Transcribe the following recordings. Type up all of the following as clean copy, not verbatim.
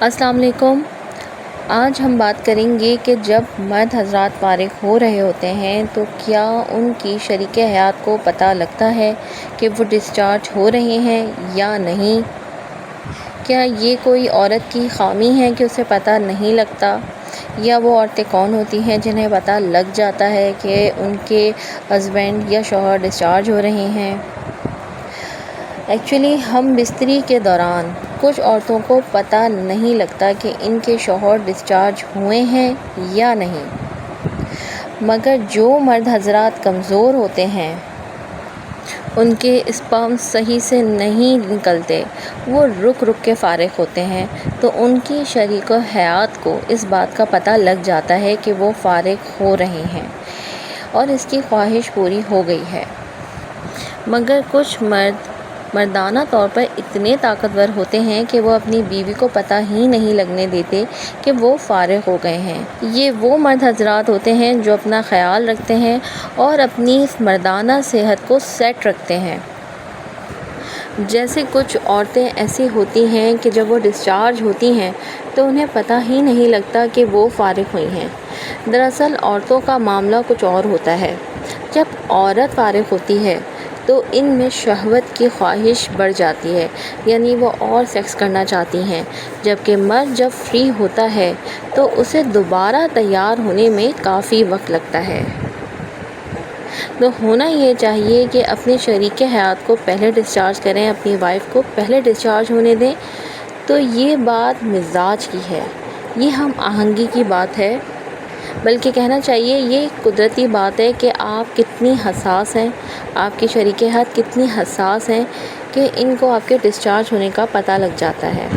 السلام علیکم۔ آج ہم بات کریں گے کہ جب مرد حضرات فارغ ہو رہے ہوتے ہیں تو کیا ان کی شریک حیات کو پتہ لگتا ہے کہ وہ ڈسچارج ہو رہے ہیں یا نہیں؟ کیا یہ کوئی عورت کی خامی ہے کہ اسے پتہ نہیں لگتا، یا وہ عورتیں کون ہوتی ہیں جنہیں پتہ لگ جاتا ہے کہ ان کے ہسبینڈ یا شوہر ڈسچارج ہو رہے ہیں؟ ایکچولی ہم بستری کے دوران کچھ عورتوں کو پتہ نہیں لگتا کہ ان کے شوہر ڈسچارج ہوئے ہیں یا نہیں، مگر جو مرد حضرات کمزور ہوتے ہیں، ان کے اسپرم صحیح سے نہیں نکلتے، وہ رک کے فارغ ہوتے ہیں، تو ان کی شریک حیات کو اس بات کا پتہ لگ جاتا ہے کہ وہ فارغ ہو رہے ہیں اور اس کی خواہش پوری ہو گئی ہے۔ مگر کچھ مردانہ طور پر اتنے طاقتور ہوتے ہیں کہ وہ اپنی بیوی کو پتہ ہی نہیں لگنے دیتے کہ وہ فارغ ہو گئے ہیں۔ یہ وہ مرد حضرات ہوتے ہیں جو اپنا خیال رکھتے ہیں اور اپنی مردانہ صحت کو سیٹ رکھتے ہیں۔ جیسے کچھ عورتیں ایسی ہوتی ہیں کہ جب وہ ڈسچارج ہوتی ہیں تو انہیں پتہ ہی نہیں لگتا کہ وہ فارغ ہوئی ہیں۔ دراصل عورتوں کا معاملہ کچھ اور ہوتا ہے۔ جب عورت فارغ ہوتی ہے تو ان میں شہوت کی خواہش بڑھ جاتی ہے، یعنی وہ اور سیکس کرنا چاہتی ہیں، جبکہ مرد جب فری ہوتا ہے تو اسے دوبارہ تیار ہونے میں کافی وقت لگتا ہے۔ تو ہونا یہ چاہیے کہ اپنے شریک حیات کو پہلے ڈسچارج کریں، اپنی وائف کو پہلے ڈسچارج ہونے دیں۔ تو یہ بات مزاج کی ہے، یہ ہم آہنگی کی بات ہے، بلکہ کہنا چاہیے یہ قدرتی بات ہے کہ آپ کتنی حساس ہیں، آپ کی شریک حیات کتنی حساس ہیں کہ ان کو آپ کے ڈسچارج ہونے کا پتہ لگ جاتا ہے۔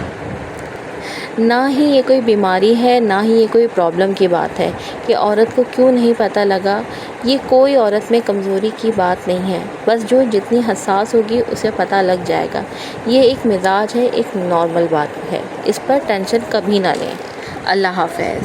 نہ ہی یہ کوئی بیماری ہے، نہ ہی یہ کوئی پرابلم کی بات ہے کہ عورت کو کیوں نہیں پتہ لگا۔ یہ کوئی عورت میں کمزوری کی بات نہیں ہے، بس جو جتنی حساس ہوگی اسے پتہ لگ جائے گا۔ یہ ایک مزاج ہے، ایک نارمل بات ہے، اس پر ٹینشن کبھی نہ لیں۔ اللہ حافظ۔